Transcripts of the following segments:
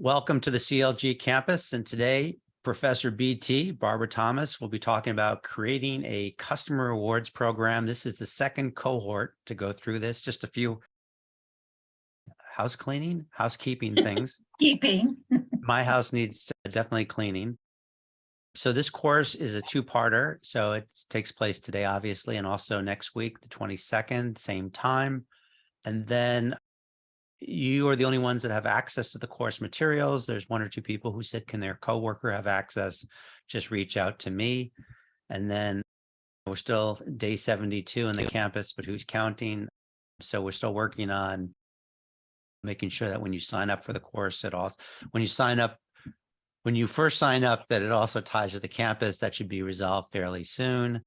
Welcome to the CLG campus. And today, Professor BT, Barbara Thomas, will be talking about creating a Customer Awards Program. This is the second cohort to go through this. Just a few housekeeping things. My house needs definitely cleaning. So this course is a two-parter. So it takes place today, obviously, and also next week, the 22nd, same time. And then you are the only ones that have access to the course materials. There's one or two people who said, can their coworker have access? Just reach out to me. And then we're still day 72 on the campus, but who's counting? So we're still working on making sure that when you sign up for the course, when you first sign up, that it also ties to the campus. That should be resolved fairly soon.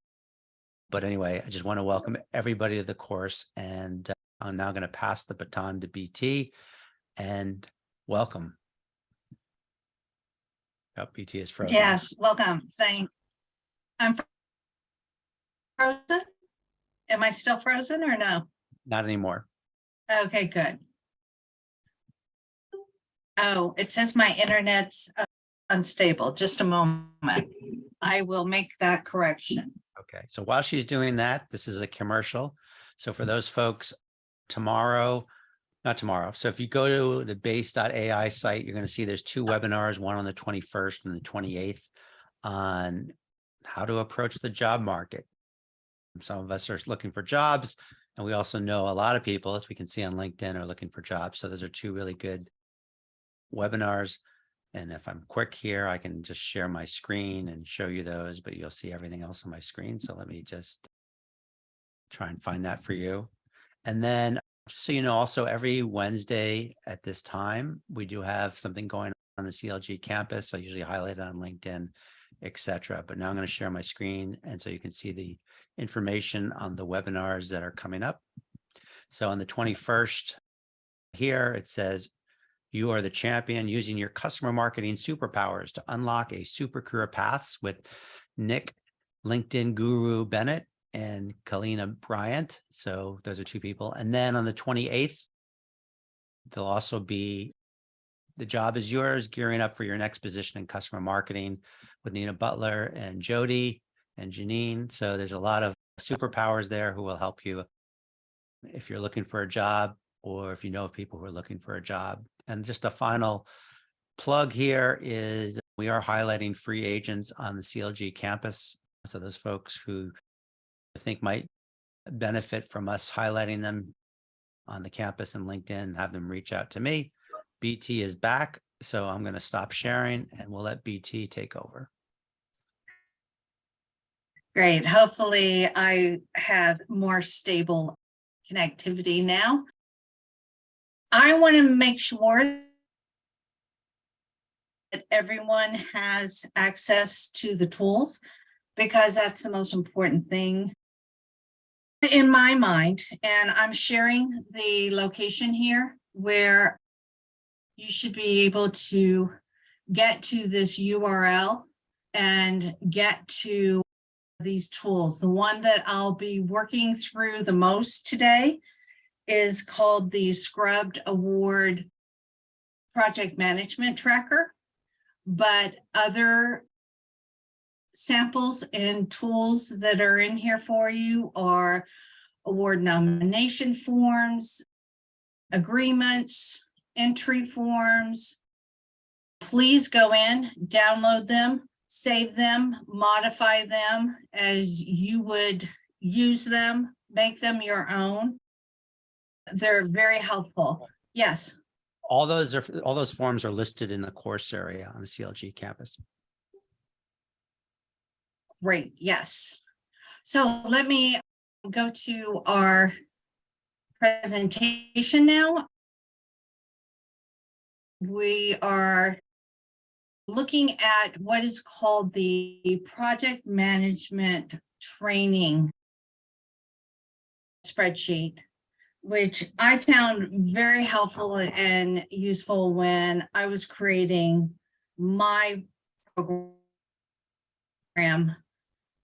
But anyway, I just want to welcome everybody to the course, and I'm now going to pass the baton to BT, and welcome. Oh, BT is frozen. Yes, welcome. I'm frozen. Am I still frozen or no? Not anymore. Okay, good. Oh, it says my internet's unstable. Just a moment. I will make that correction. Okay, so while she's doing that, this is a commercial. So for those folks, not tomorrow. So if you go to the base.ai site, you're going to see there's two webinars, one on the 21st and the 28th on how to approach the job market. Some of us are looking for jobs, and we also know a lot of people, as we can see on LinkedIn, are looking for jobs. So those are two really good webinars. And if I'm quick here, I can just share my screen and show you those, but you'll see everything else on my screen. So let me just try and find that for you. And then, just so you know, also every Wednesday at this time, we do have something going on the CLG campus. I usually highlight it on LinkedIn, etc. But now I'm going to share my screen, and so you can see the information on the webinars that are coming up. So on the 21st here, it says, you are the champion using your customer marketing superpowers to unlock a super career paths with Nick, LinkedIn Guru Bennett, and Kalina Bryant. So those are two people. And then on the 28th, there'll also be The Job Is Yours, gearing up for your next position in customer marketing with Nina Butler and Jody and Janine. So there's a lot of superpowers there who will help you if you're looking for a job, or if you know people who are looking for a job. And just a final plug here is we are highlighting free agents on the CLG campus. So those folks who I think might benefit from us highlighting them on the campus and LinkedIn, have them reach out to me. BT is back, so I'm going to stop sharing and we'll let BT take over. Great. Hopefully I have more stable connectivity now. I want to make sure that everyone has access to the tools, because that's the most important thing in my mind. And I'm sharing the location here where you should be able to get to this URL and get to these tools. The one that I'll be working through the most today is called the Scrubbed Award Project Management Tracker, but other samples and tools that are in here for you are award nomination forms, agreements, entry forms. Please go in, download them, save them, modify them as you would use them, make them your own. They're very helpful. Yes. All those forms are listed in the course area on the CLG campus. Great. Yes. So let me go to our presentation now. We are looking at what is called the project management training spreadsheet, which I found very helpful and useful when I was creating my program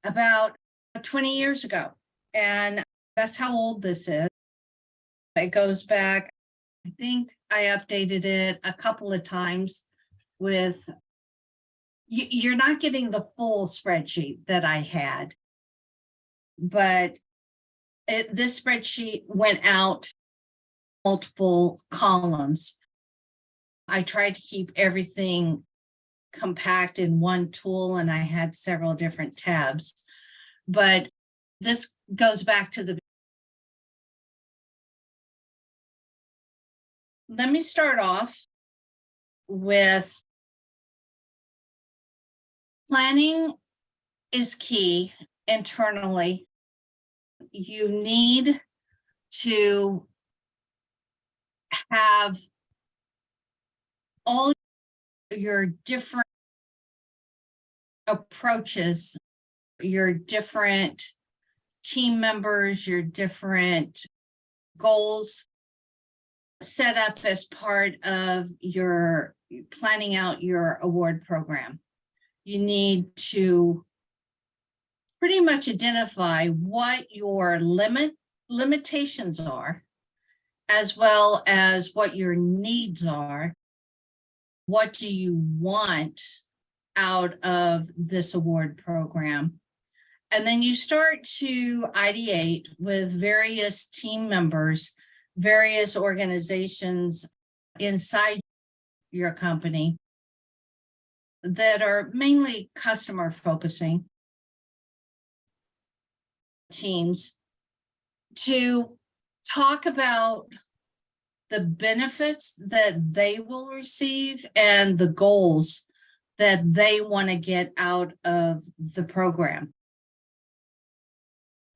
about 20 years ago. And that's how old this is. It goes back I think I updated it a couple of times with, you're not getting the full spreadsheet that I had. But this spreadsheet went out multiple columns. I tried to keep everything compact in one tool, and I had several different tabs. But this goes back to the. Let me start off with planning is key internally. You need to have all your different approaches, your different team members, your different goals set up as part of your planning out your award program. You need to pretty much identify what your limitations are, as well as what your needs are. What do you want out of this award program? And then you start to ideate with various team members, various organizations inside your company that are mainly customer focusing teams, to talk about the benefits that they will receive and the goals that they want to get out of the program.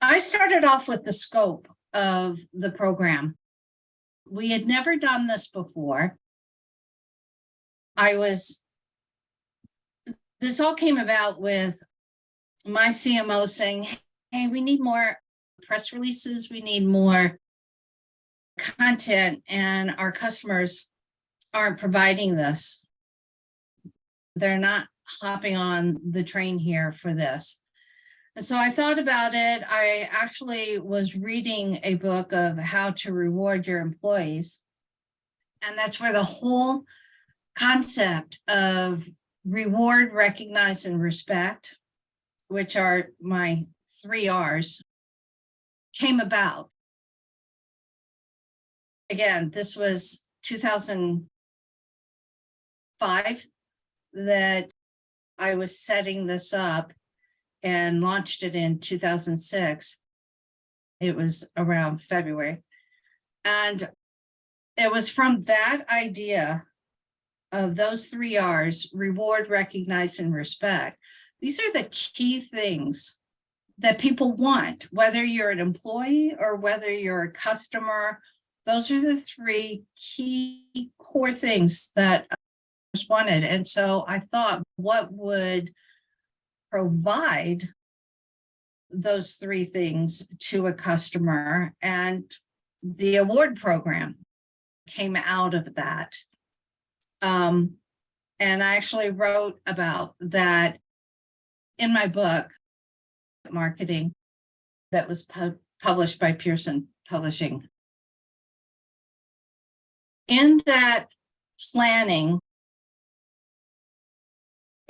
I started off with the scope of the program. We had never done this before. This all came about with my CMO saying, hey, we need more press releases, we need more content, and our customers aren't providing this. They're not hopping on the train here for this. And so I thought about it. I actually was reading a book of how to reward your employees. And that's where the whole concept of reward, recognize, and respect, which are my 3 R's, came about. Again, this was 2005 that I was setting this up, and launched it in 2006. It was around February. And it was from that idea of those 3 R's, reward, recognize, and respect. These are the key things that people want, whether you're an employee or whether you're a customer. Those are the 3 key core things that I just wanted. And so I thought, what would provide those 3 things to a customer? And the award program came out of that. And I actually wrote about that in my book, Marketing, that was published by Pearson Publishing. In that planning,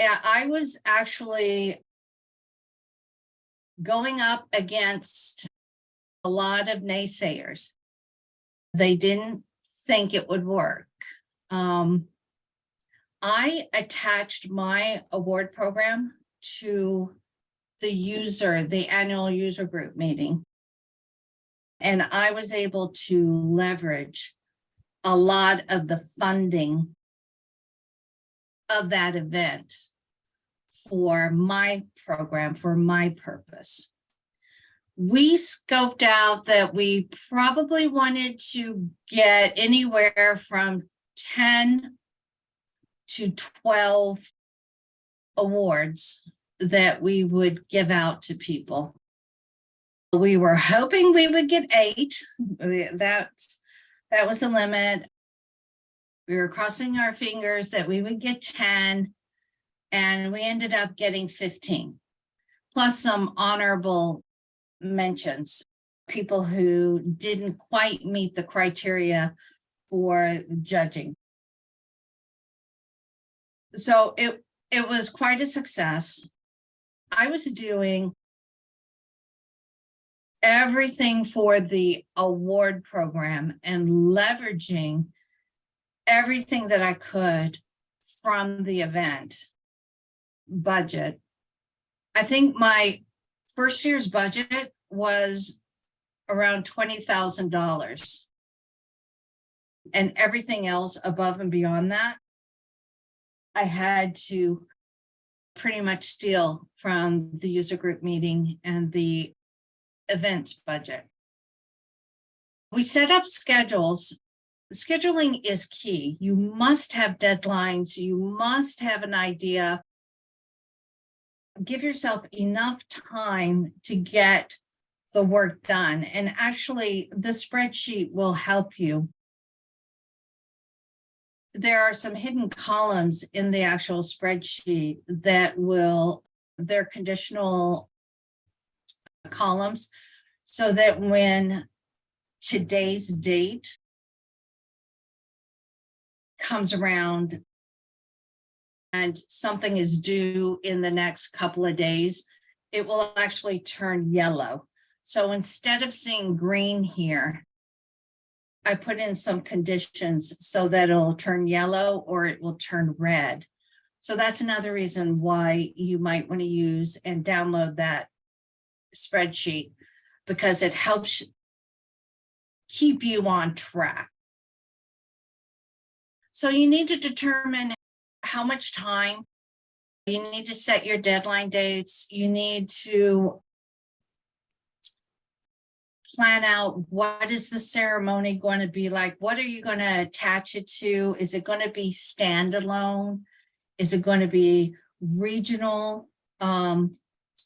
I was actually going up against a lot of naysayers. They didn't think it would work. I attached my award program to the annual user group meeting. And I was able to leverage a lot of the funding of that event for my program, for my purpose. We scoped out that we probably wanted to get anywhere from 10 to 12 awards that we would give out to people. We were hoping we would get 8. That was the limit. We were crossing our fingers that we would get 10, and we ended up getting 15, plus some honorable mentions, people who didn't quite meet the criteria for judging. So it was quite a success. I was doing everything for the award program and leveraging everything that I could from the event budget. I think my first year's budget was around $20,000. And everything else above and beyond that, I had to pretty much steal from the user group meeting and the events budget. We set up schedules. Scheduling is key. You must have deadlines. You must have an idea. Give yourself enough time to get the work done. And actually, the spreadsheet will help you. There are some hidden columns in the actual spreadsheet that they're conditional columns, so that when today's date comes around and something is due in the next couple of days, it will actually turn yellow. So instead of seeing green here, I put in some conditions so that it'll turn yellow or it will turn red. So that's another reason why you might want to use and download that spreadsheet, because it helps keep you on track. So you need to determine how much time. You need to set your deadline dates. You need to plan out, what is the ceremony going to be like? What are you going to attach it to? Is it going to be standalone? Is it going to be regional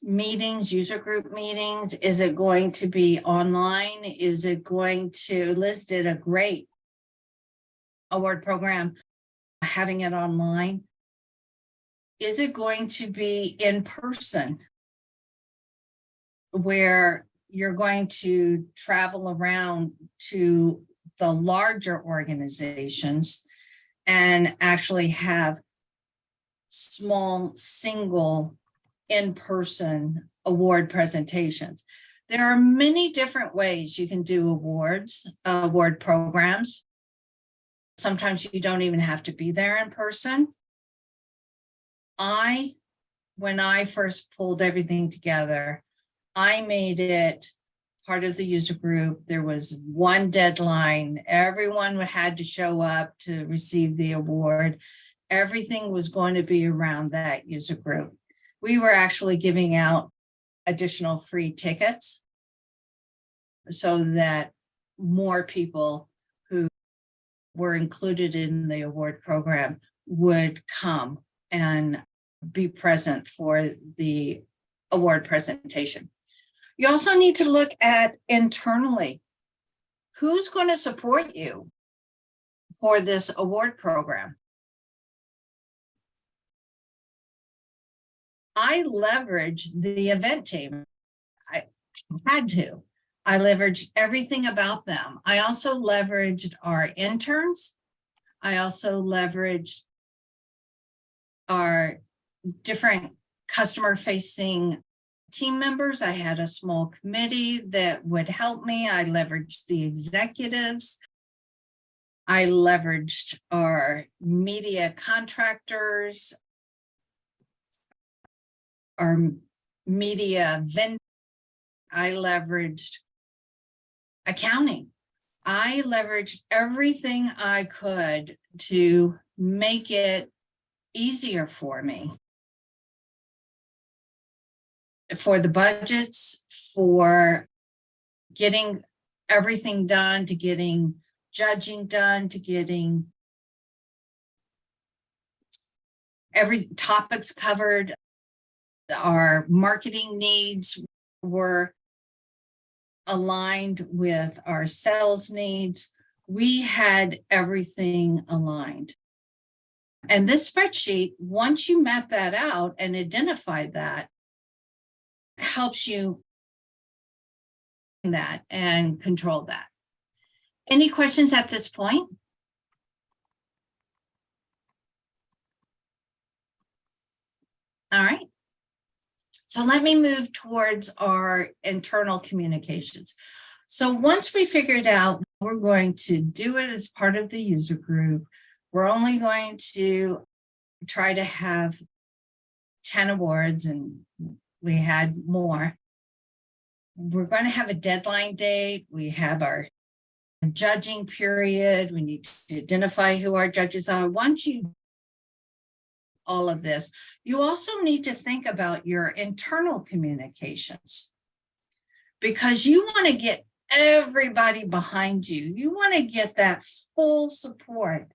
meetings, user group meetings? Is it going to be online? Is it going to, Liz did a great award program having it online. Is it going to be in person, where you're going to travel around to the larger organizations and actually have small single in-person award presentations? There are many different ways you can do award programs. Sometimes you don't even have to be there in person. When I first pulled everything together, I made it part of the user group. There was one deadline. Everyone had to show up to receive the award. Everything was going to be around that user group. We were actually giving out additional free tickets so that more people who were included in the award program would come and be present for the award presentation. You also need to look at internally, who's going to support you for this award program. I leveraged the event team. I had to. I leveraged everything about them. I also leveraged our interns. I also leveraged our different customer-facing team members. I had a small committee that would help me. I leveraged the executives. I leveraged our media contractors, our media vendors. I leveraged accounting. I leveraged everything I could to make it easier for me. For the budgets, for getting everything done, to getting judging done, to getting every topics covered. Our marketing needs were aligned with our sales needs. We had everything aligned. And this spreadsheet, once you map that out and identify that, helps you that and control that. Any questions at this point? All right. So let me move towards our internal communications. So once we figured out we're going to do it as part of the user group, we're only going to try to have 10 awards, and we had more. We're going to have a deadline date. We have our judging period. We need to identify who our judges are. Once you all of this, you also need to think about your internal communications, because you want to get everybody behind you. You want to get that full support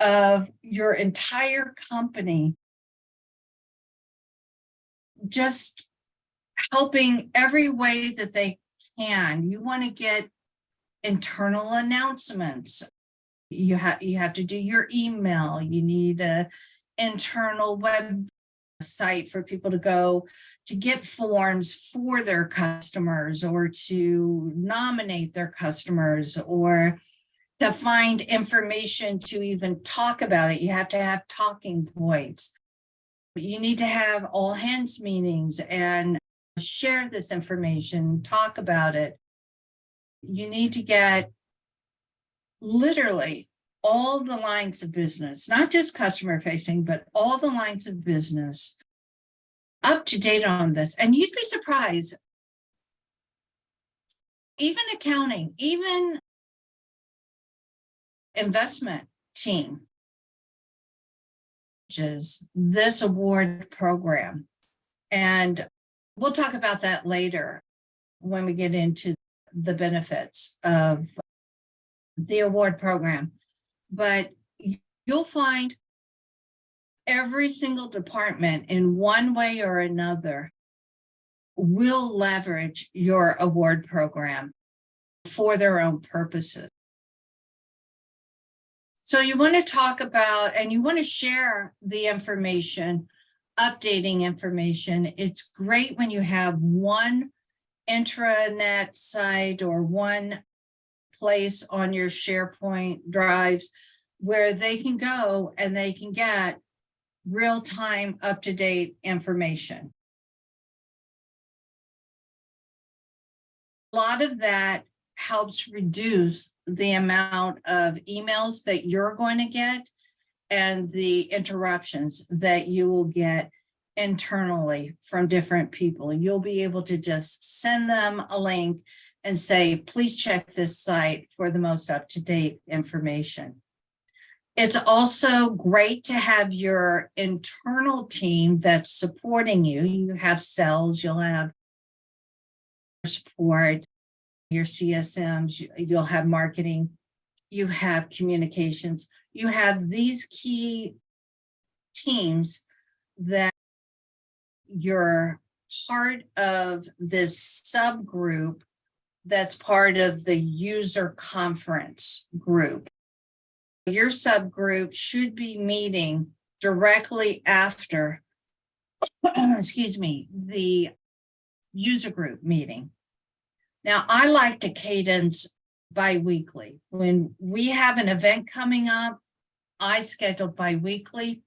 of your entire company, just helping every way that they can. You want to get internal announcements. You have to do your email. You need a internal website for people to go to get forms for their customers, or to nominate their customers, or to find information to even talk about it. You have to have talking points. You need to have all hands meetings and share this information, talk about it. You need to get literally all the lines of business, not just customer facing, but all the lines of business up to date on this. And you'd be surprised, even accounting, even investment team, which is this award program. And we'll talk about that later when we get into the benefits of the award program. But you'll find every single department in one way or another will leverage your award program for their own purposes. So you want to talk about, and you want to share the information, updating information. It's great when you have one intranet site or one place on your SharePoint drives where they can go and they can get real-time, up-to-date information. A lot of that helps reduce the amount of emails that you're going to get and the interruptions that you will get internally from different people. You'll be able to just send them a link and say, please check this site for the most up-to-date information. It's also great to have your internal team that's supporting you. You have sales, you'll have support, your CSMs, you'll have marketing, you have communications, you have these key teams that you're part of this subgroup that's part of the user conference group. Your subgroup should be meeting directly after, excuse me, the user group meeting. Now, I like to cadence bi-weekly. When we have an event coming up, I schedule bi-weekly.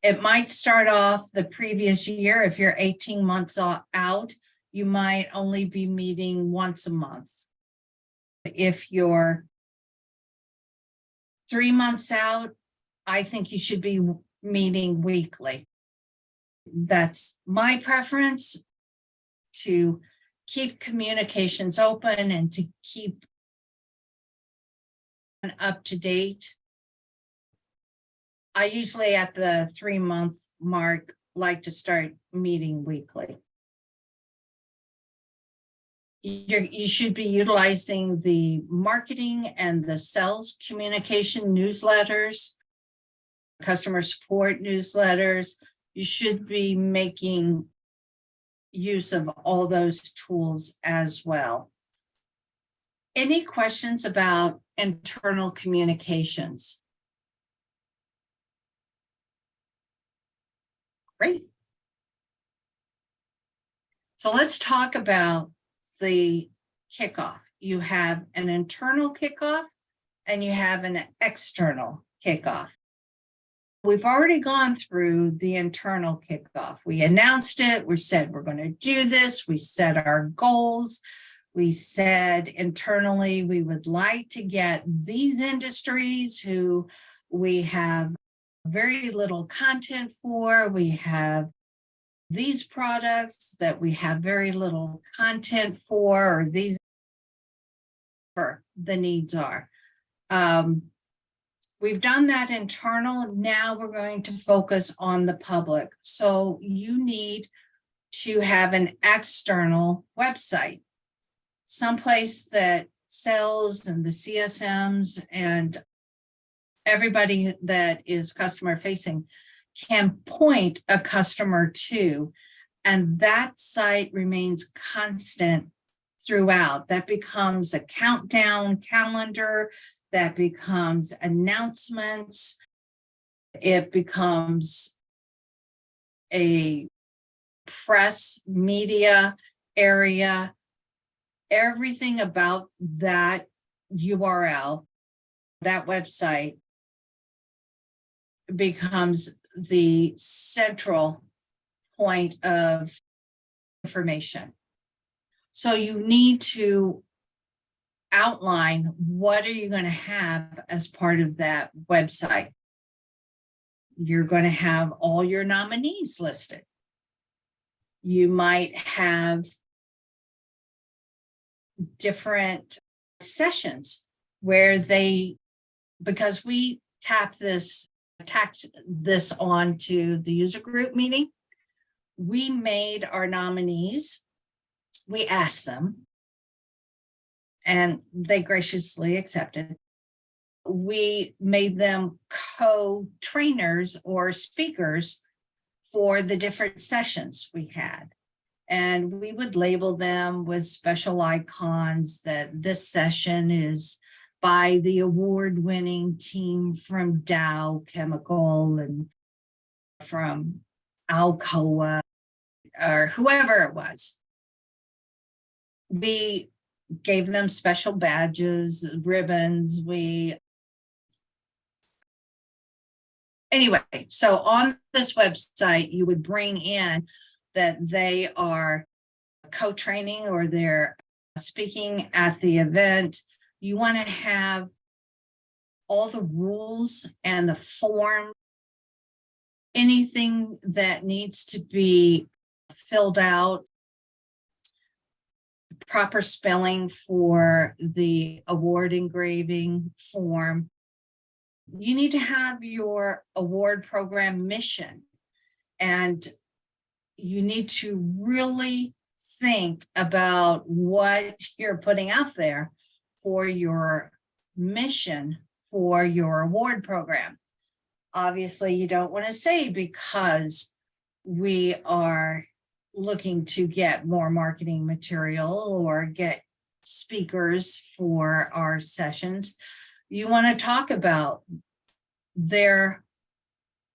It might start off the previous year. If you're 18 months out, you might only be meeting once a month. If you're 3 months out, I think you should be meeting weekly. That's my preference, to keep communications open and to keep up to date. I usually at the 3-month mark like to start meeting weekly. You should be utilizing the marketing and the sales communication newsletters, customer support newsletters. You should be making use of all those tools as well. Any questions about internal communications? Great. So let's talk about the kickoff. You have an internal kickoff and you have an external kickoff. We've already gone through the internal kickoff. We announced it. We said we're going to do this. We set our goals. We said internally we would like to get these industries who we have very little content for. We have these products that we have very little content for, or these the needs are. We've done that internal. Now we're going to focus on the public. So you need to have an external website, someplace that sales and the CSMs and everybody that is customer facing can point a customer to, and that site remains constant throughout. That becomes a countdown calendar, that becomes announcements, it becomes a press media area. Everything about that URL, that website, becomes the central point of information. So you need to outline what are you going to have as part of that website. You're going to have all your nominees listed. You might have different sessions where because we tacked this onto the user group meeting, we made our nominees, we asked them, and they graciously accepted. We made them co-trainers or speakers for the different sessions we had. And we would label them with special icons that this session is by the award-winning team from Dow Chemical and from Alcoa or whoever it was. We gave them special badges, ribbons. Anyway, so on this website, you would bring in that they are co-training or they're speaking at the event. You want to have all the rules and the form, anything that needs to be filled out, proper spelling for the award engraving form. You need to have your award program mission, and you need to really think about what you're putting out there for your mission for your award program. Obviously, you don't want to say because we are looking to get more marketing material or get speakers for our sessions. You want to talk about their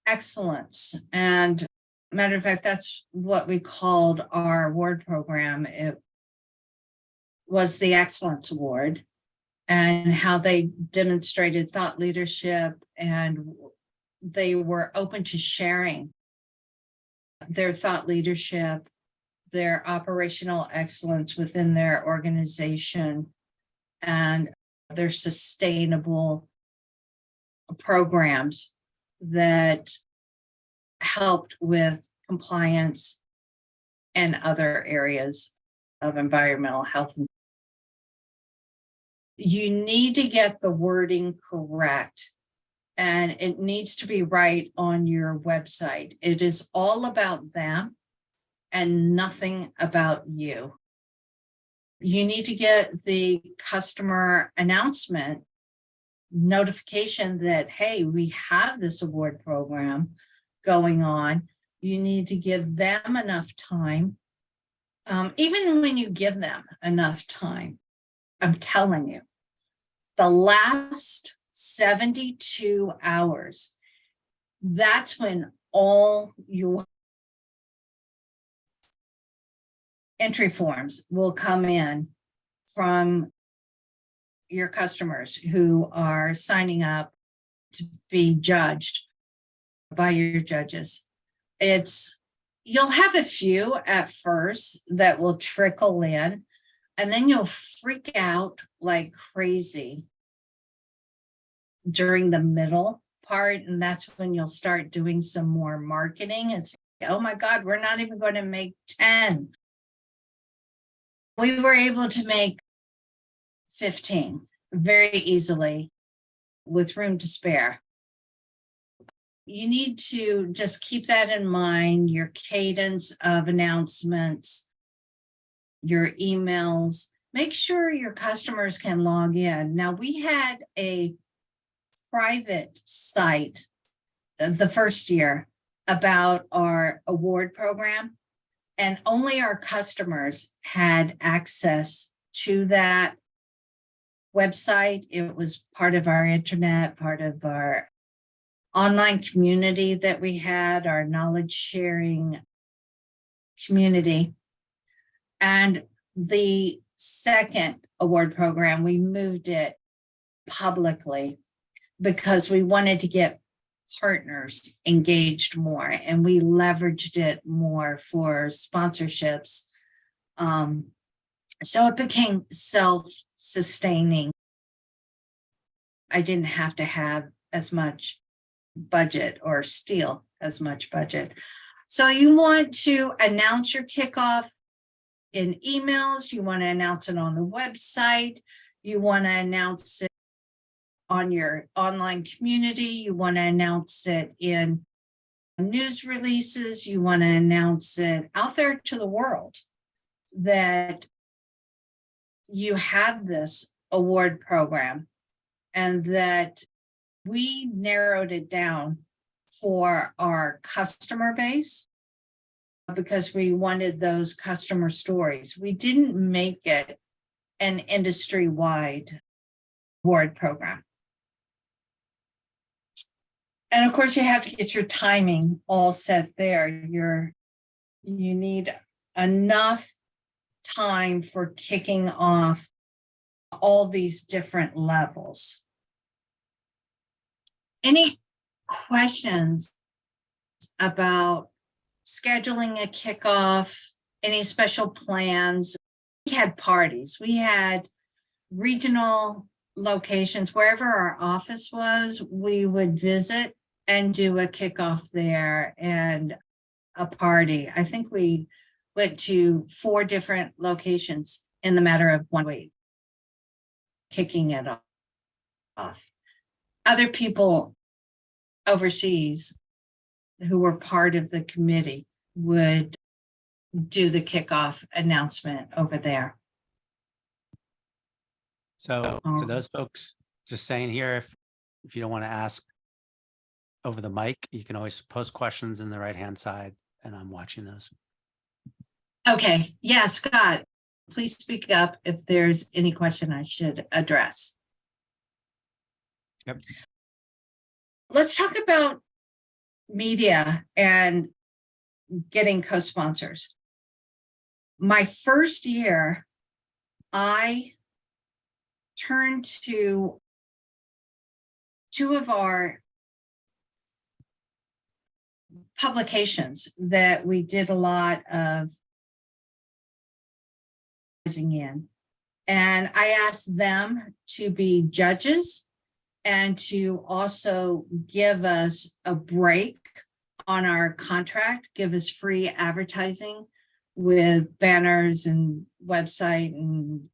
excellence. And matter of fact, that's what we called our award program. It was the Excellence Award, and how they demonstrated thought leadership, and they were open to sharing their thought leadership, their operational excellence within their organization, and their sustainable programs that helped with compliance and other areas of environmental health. You need to get the wording correct, and it needs to be right on your website. It is all about them and nothing about you. You need to get the customer announcement notification that, hey, we have this award program going on. You need to give them enough time. Even when you give them enough time, I'm telling you, the last 72 hours, that's when all your entry forms will come in from your customers who are signing up to be judged by your judges. You'll have a few at first that will trickle in, and then you'll freak out like crazy during the middle part. And that's when you'll start doing some more marketing. It's like, oh my God, we're not even going to make 10. We were able to make 15 very easily with room to spare. You need to just keep that in mind, your cadence of announcements, your emails. Make sure your customers can log in. Now, we had a private site the first year about our award program, and only our customers had access to that website. It was part of our internet, part of our online community that we had, our knowledge sharing community. And the second award program, we moved it publicly because we wanted to get partners engaged more, and we leveraged it more for sponsorships. So it became self-sustaining. I didn't have to have as much budget or steal as much budget. So you want to announce your kickoff in emails, you want to announce it on the website, you want to announce it on your online community, you want to announce it in news releases, you want to announce it out there to the world that you have this award program and that we narrowed it down for our customer base because we wanted those customer stories. We didn't make it an industry-wide award program. And of course, you have to get your timing all set there. You need enough time for kicking off all these different levels. Any questions about scheduling a kickoff, any special plans? We had parties, we had regional locations, wherever our office was, we would visit and do a kickoff there and a party. I think we went to 4 different locations in the matter of 1 week, kicking it off. Other people overseas who were part of the committee would do the kickoff announcement over there. So for those folks, just saying here, if you don't want to ask over the mic, you can always post questions in the right-hand side, and I'm watching those. Okay, yeah, Scott, please speak up if there's any question I should address. Yep. Let's talk about media and getting co-sponsors. My first year, I turned to 2 of our publications that we did a lot of in, and I asked them to be judges and to also give us a break on our contract, give us free advertising with banners and website and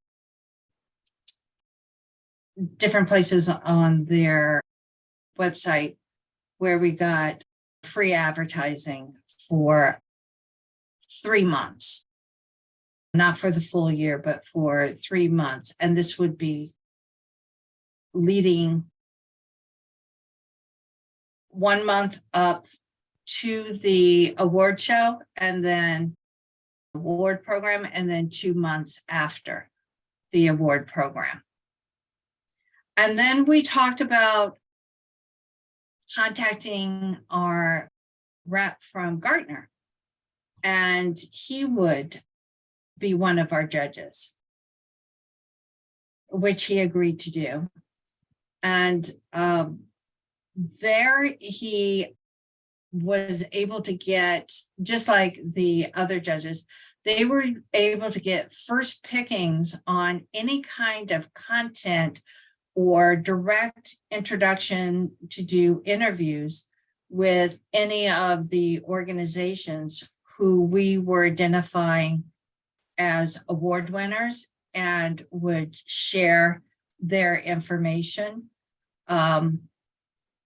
different places on their website where we got free advertising for 3 months, not for the full year, but for 3 months. And this would be leading 1 month up to the award show and then award program, and then 2 months after the award program. And then we talked about contacting our rep from Gartner, and he would be one of our judges, which he agreed to do. And there he was able to get, just like the other judges, they were able to get first pickings on any kind of content or direct introduction to do interviews with any of the organizations who we were identifying as award winners, and would share their information.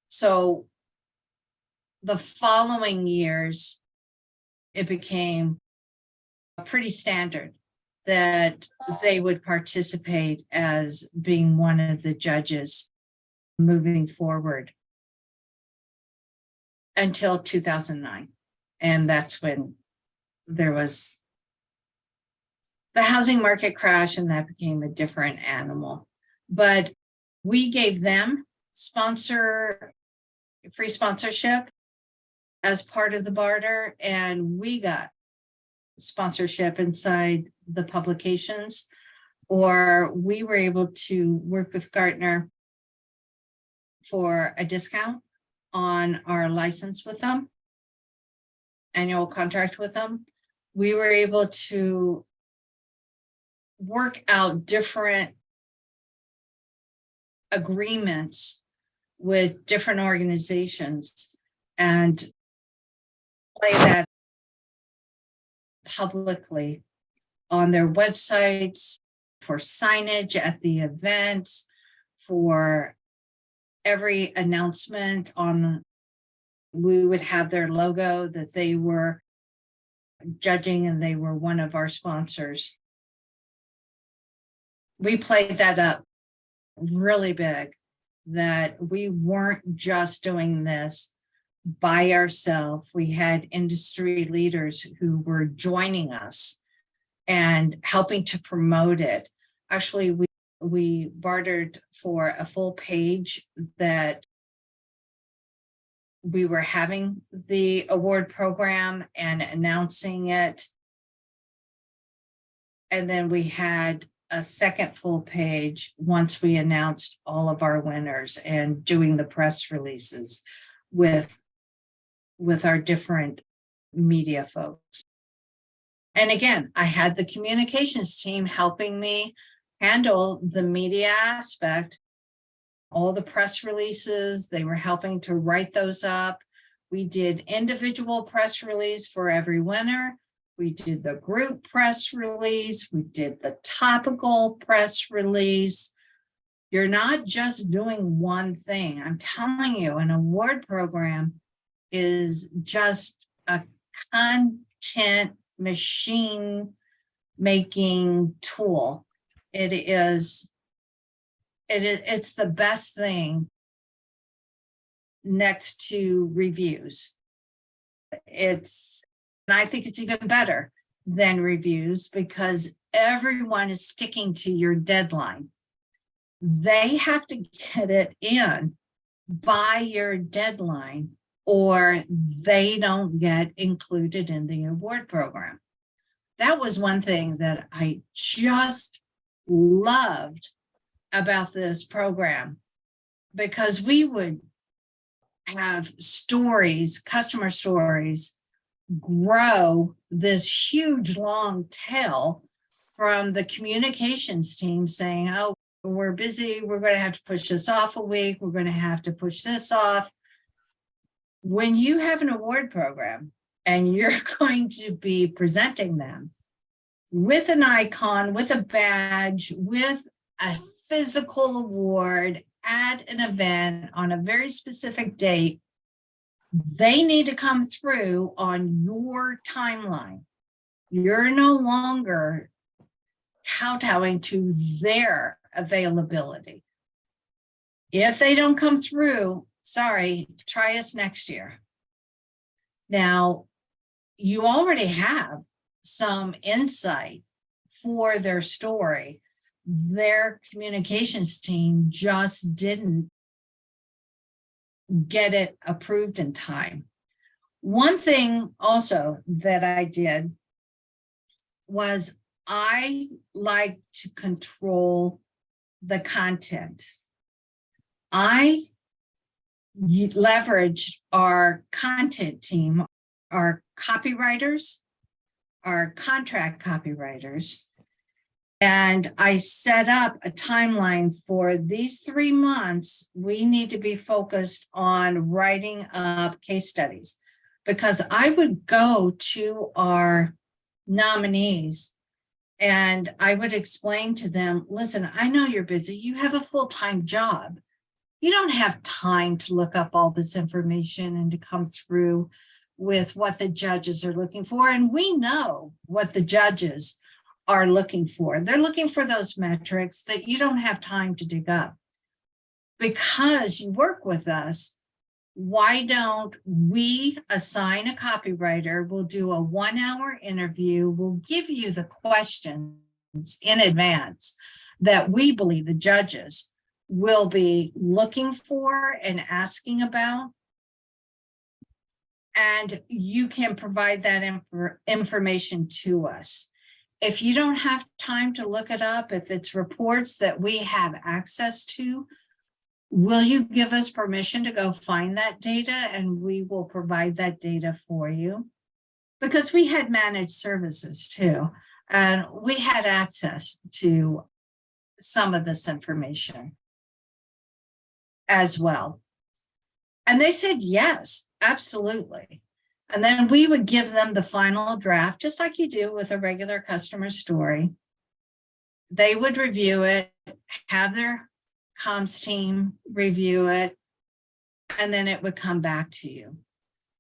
So the following years, it became pretty standard that they would participate as being one of the judges moving forward until 2009. And that's when there was the housing market crash, and that became a different animal. But we gave them free sponsorship as part of the barter, and we got sponsorship inside the publications, or we were able to work with Gartner for a discount on our license with them, annual contract with them. We were able to work out different agreements with different organizations and play that publicly on their websites, for signage at the event, for every announcement on, we would have their logo that they were judging and they were one of our sponsors. We played that up really big, that we weren't just doing this by ourselves. We had industry leaders who were joining us and helping to promote it. Actually, we bartered for a full page that we were having the award program and announcing it. And then we had a second full page once we announced all of our winners, and doing the press releases with our different media folks. And again, I had the communications team helping me handle the media aspect, all the press releases. They were helping to write those up. We did individual press release for every winner. We did the group press release. We did the topical press release. You're not just doing one thing. I'm telling you, an award program is just a content machine making tool. It's the best thing next to reviews. And I think it's even better than reviews, because everyone is sticking to your deadline. They have to get it in by your deadline, or they don't get included in the award program. That was one thing that I just loved about this program, because we would have stories, customer stories, grow this huge long tail from the communications team saying, oh, we're busy, we're going to have to push this off a week, we're going to have to push this off. When you have an award program and you're going to be presenting them with an icon, with a badge, with a physical award at an event on a very specific date, they need to come through on your timeline. You're no longer kowtowing to their availability. If they don't come through, sorry, try us next year. Now, you already have some insight for their story. Their communications team just didn't get it approved in time. One thing also that I did was I like to control the content. I leveraged our content team, our copywriters, our contract copywriters. And I set up a timeline for these 3 months. We need to be focused on writing up case studies, because I would go to our nominees and I would explain to them, listen, I know you're busy. You have a full-time job. You don't have time to look up all this information and to come through with what the judges are looking for. And we know what the judges are looking for. They're looking for those metrics that you don't have time to dig up. Because you work with us, why don't we assign a copywriter? We'll do a 1-hour interview. We'll give you the questions in advance that we believe the judges will be looking for and asking about. And you can provide that information to us. If you don't have time to look it up, if it's reports that we have access to, will you give us permission to go find that data, and we will provide that data for you? Because we had managed services too, and we had access to some of this information as well. And they said, yes, absolutely. And then we would give them the final draft, just like you do with a regular customer story. They would review it, have their comms team review it, and then it would come back to you.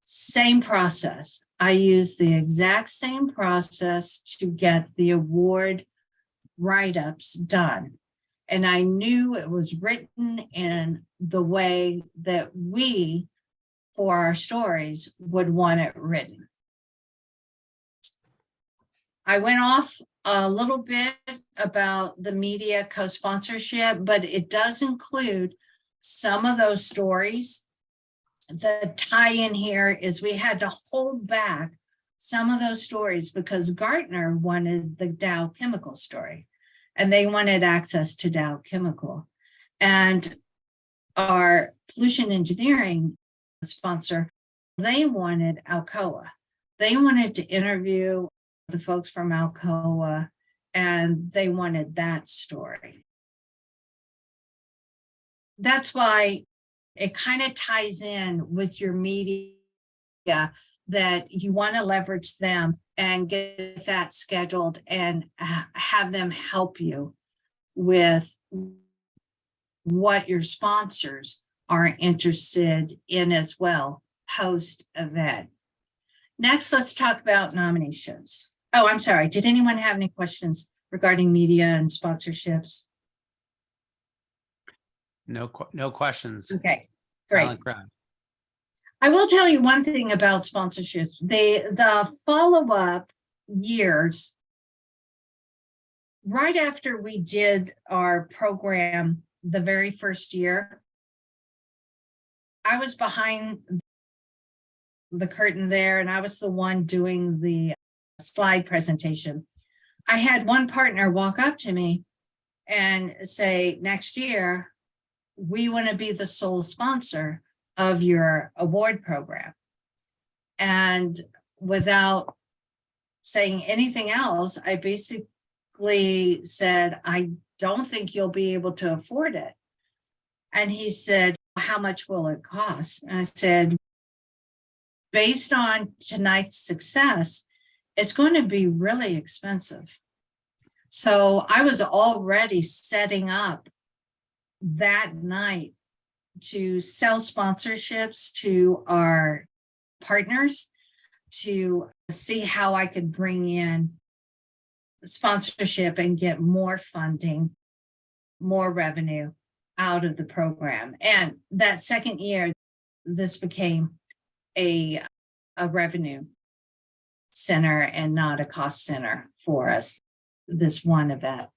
Same process. I used the exact same process to get the award write-ups done. And I knew it was written in the way that we, for our stories, would want it written. I went off a little bit about the media co-sponsorship, but it does include some of those stories. The tie-in here is we had to hold back some of those stories because Gartner wanted the Dow Chemical story, and they wanted access to Dow Chemical. And our pollution engineering sponsor, they wanted Alcoa. They wanted to interview the folks from Alcoa, and they wanted that story. That's why it kind of ties in with your media, that you want to leverage them and get that scheduled and have them help you with what your sponsors are interested in as well post-event. Next, let's talk about nominations. Oh, I'm sorry. Did anyone have any questions regarding media and sponsorships? No questions. Okay, great. Silent crowd. I will tell you one thing about sponsorships. The follow-up years, right after we did our program the very first year, I was behind the curtain there, and I was the one doing the slide presentation. I had one partner walk up to me and say, next year, we want to be the sole sponsor of your award program. And without saying anything else, I basically said, I don't think you'll be able to afford it. And he said, how much will it cost? And I said, based on tonight's success, it's going to be really expensive. So I was already setting up that night to sell sponsorships to our partners, to see how I could bring in sponsorship and get more funding, more revenue out of the program. And that second year, this became a revenue center and not a cost center for us, this one event.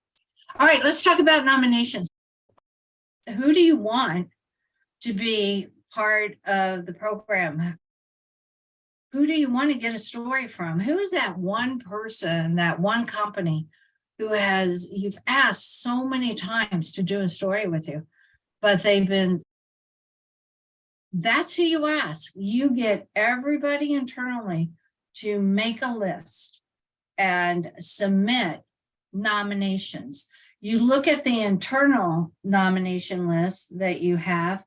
All right, let's talk about nominations. Who do you want to be part of the program? Who do you want to get a story from? Who is that one person, that one company who you've asked so many times to do a story with you, but they've been That's who you ask. You get everybody internally to make a list and submit nominations. You look at the internal nomination list that you have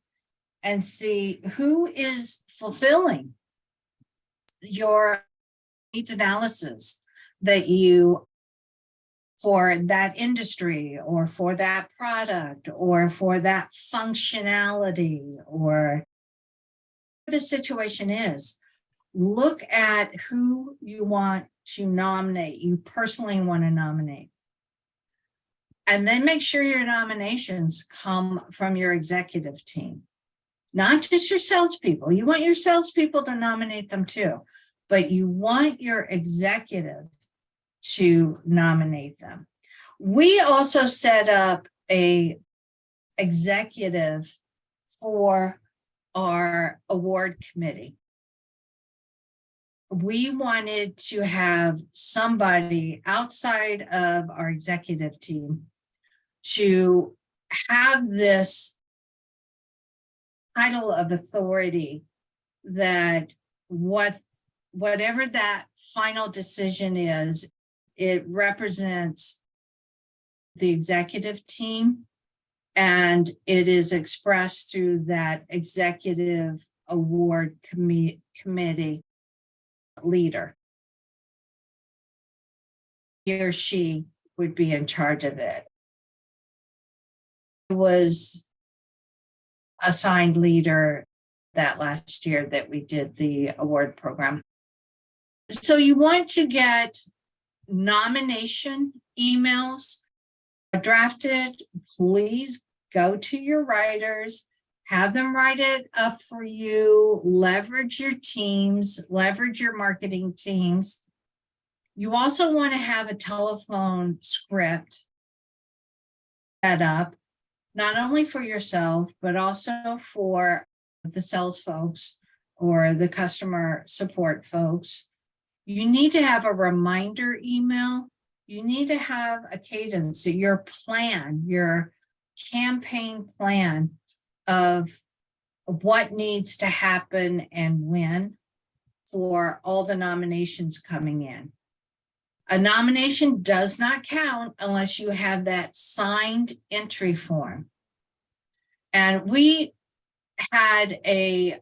and see who is fulfilling your needs analysis that you, for that industry or for that product or for that functionality or the situation is. Look at who you want to nominate, you personally want to nominate. And then make sure your nominations come from your executive team, not just your salespeople. You want your salespeople to nominate them too, but you want your executive to nominate them. We also set up a executive for our award committee. We wanted to have somebody outside of our executive team to have this title of authority that whatever that final decision is, it represents the executive team and it is expressed through that executive award committee leader. He or she would be in charge of it. It was assigned leader that last year that we did the award program. So you want to get nomination emails drafted. Please go to your writers, have them write it up for you, leverage your teams, leverage your marketing teams. You also want to have a telephone script set up, not only for yourself, but also for the sales folks or the customer support folks. You need to have a reminder email. You need to have a cadence, your plan, your campaign plan of what needs to happen and when for all the nominations coming in. A nomination does not count unless you have that signed entry form. And we had an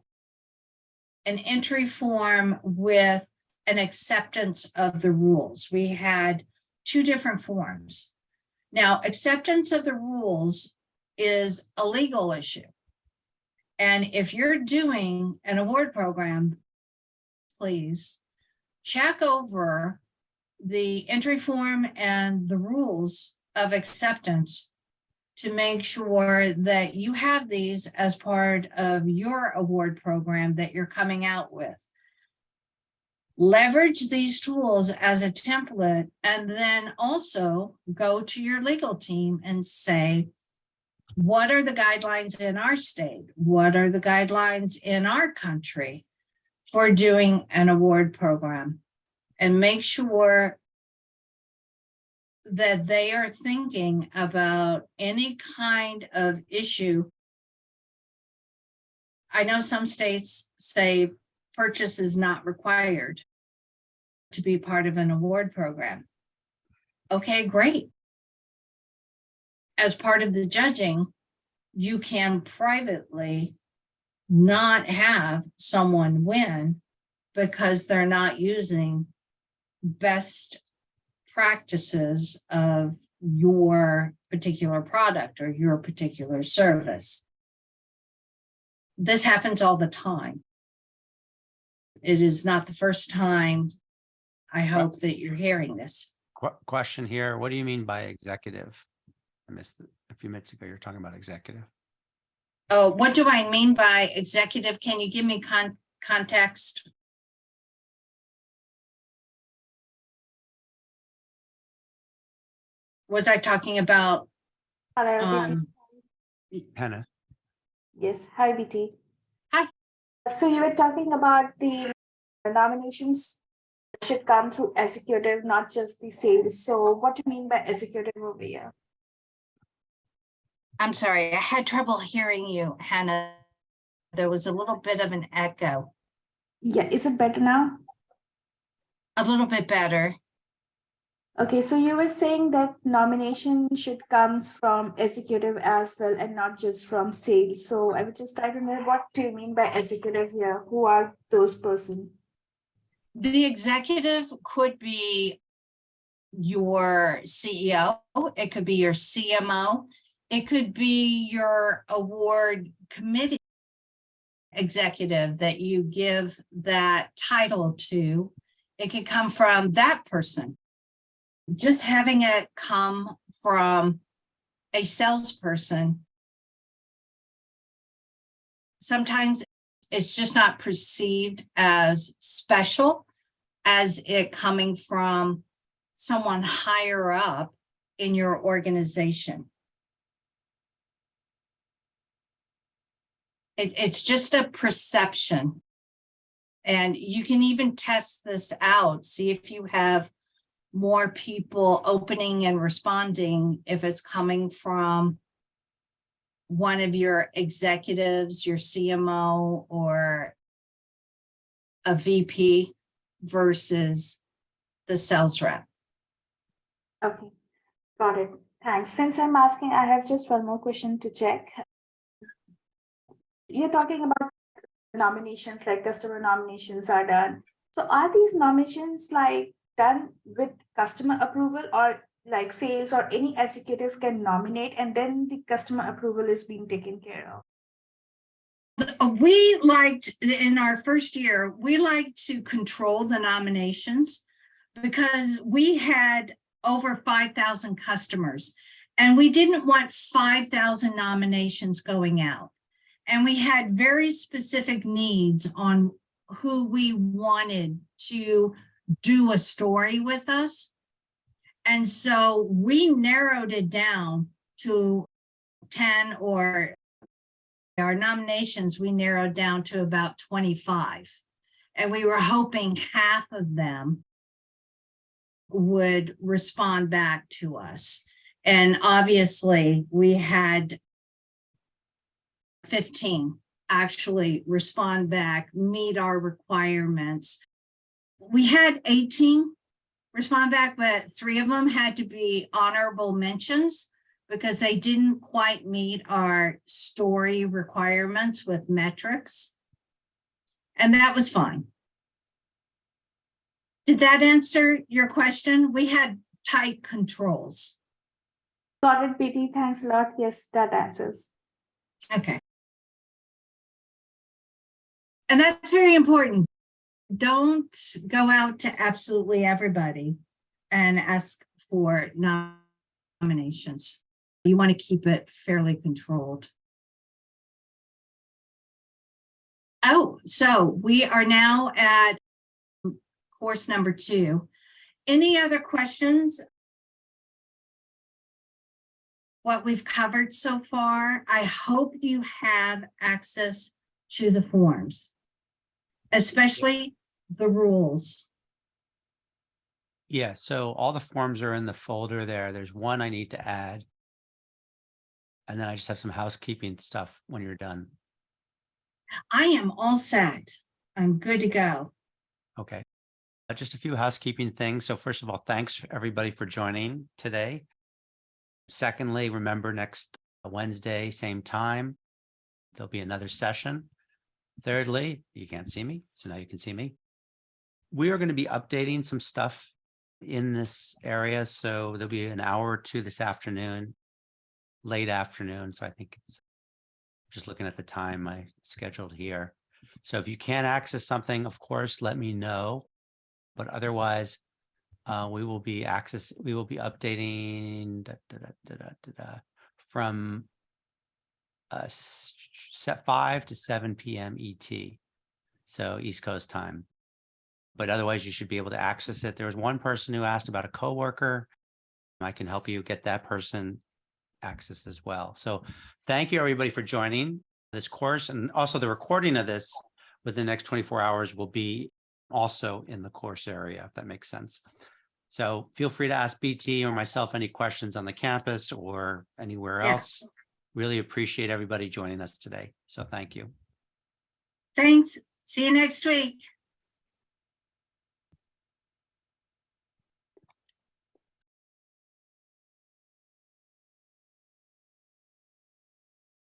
entry form with an acceptance of the rules. We had two different forms. Now, acceptance of the rules is a legal issue. And if you're doing an award program, please check over the entry form and the rules of acceptance to make sure that you have these as part of your award program that you're coming out with. Leverage these tools as a template and then also go to your legal team and say, what are the guidelines in our state? What are the guidelines in our country for doing an award program? And make sure that they are thinking about any kind of issue. I know some states say purchase is not required to be part of an award program. Okay, great. As part of the judging, you can privately not have someone win because they're not using best practices of your particular product or your particular service. This happens all the time. It is not the first time. I hope that you're hearing this. Question here. What do you mean by executive? I missed it a few minutes ago. You're talking about executive. Oh, what do I mean by executive? Can you give me context? Was I talking about? Hello, BT. Hannah. Yes, hi, BT. Hi. So you were talking about the nominations should come through executive, not just the sales. So what do you mean by executive over here? I'm sorry, I had trouble hearing you, Hannah. There was a little bit of an echo, Yeah, is it better now? a little bit better. Okay, so you were saying that nomination should comes from executive as well and not just from sales. So I would just try to know, what do you mean by executive here? Who are those persons? The executive could be your CEO, it could be your CMO, it could be your award committee executive that you give that title to. It could come from that person. Just having it come from a salesperson, sometimes it's just not perceived as special as it coming from someone higher up in your organization. It's just a perception. And you can even test this out, see if you have more people opening and responding, if it's coming from one of your executives, your CMO, or a VP versus the sales rep. Okay, got it. Thanks. Since I'm asking, I have just one more question to check. You're talking about nominations, like customer nominations are done. So are these nominations like done with customer approval, or like sales or any executive can nominate and then the customer approval is being taken care of? We liked, in our first year, we liked to control the nominations because we had over 5,000 customers and we didn't want 5,000 nominations going out. And we had very specific needs on who we wanted to do a story with us. And so we narrowed it down to 10, or our nominations, we narrowed down to about 25. And we were hoping half of them would respond back to us. And obviously we had 15 actually respond back, meet our requirements. We had 18 respond back, but 3 of them had to be honorable mentions because they didn't quite meet our story requirements with metrics. And that was fine. Did that answer your question? We had tight controls. Got it, BT. Thanks a lot. Yes, that answers. Okay. And that's very important. Don't go out to absolutely everybody and ask for nominations. You want to keep it fairly controlled. Oh, so we are now at course number 2. Any other questions? What we've covered so far, I hope you have access to the forms, especially the rules. Yeah, so all the forms are in the folder there. There's one I need to add. And then I just have some housekeeping stuff when you're done. I am all set. I'm good to go. Okay. Just a few housekeeping things. So first of all, thanks everybody for joining today. Secondly, remember next Wednesday, same time, there'll be another session. Thirdly, you can't see me, so now you can see me. We are going to be updating some stuff in this area. So there'll be an hour or 2 this afternoon, late afternoon. So I think it's just looking at the time I scheduled here. So if you can't access something, of course, let me know. But otherwise, we will be updating from 5 to 7 p.m. ET, so East Coast time. But otherwise, you should be able to access it. There was one person who asked about a coworker. I can help you get that person access as well. So thank you everybody for joining this course, and also the recording of this within the next 24 hours will be also in the course area, if that makes sense. So feel free to ask BT or myself any questions on the campus or anywhere else. Really appreciate everybody joining us today. So thank you. Thanks. See you next week.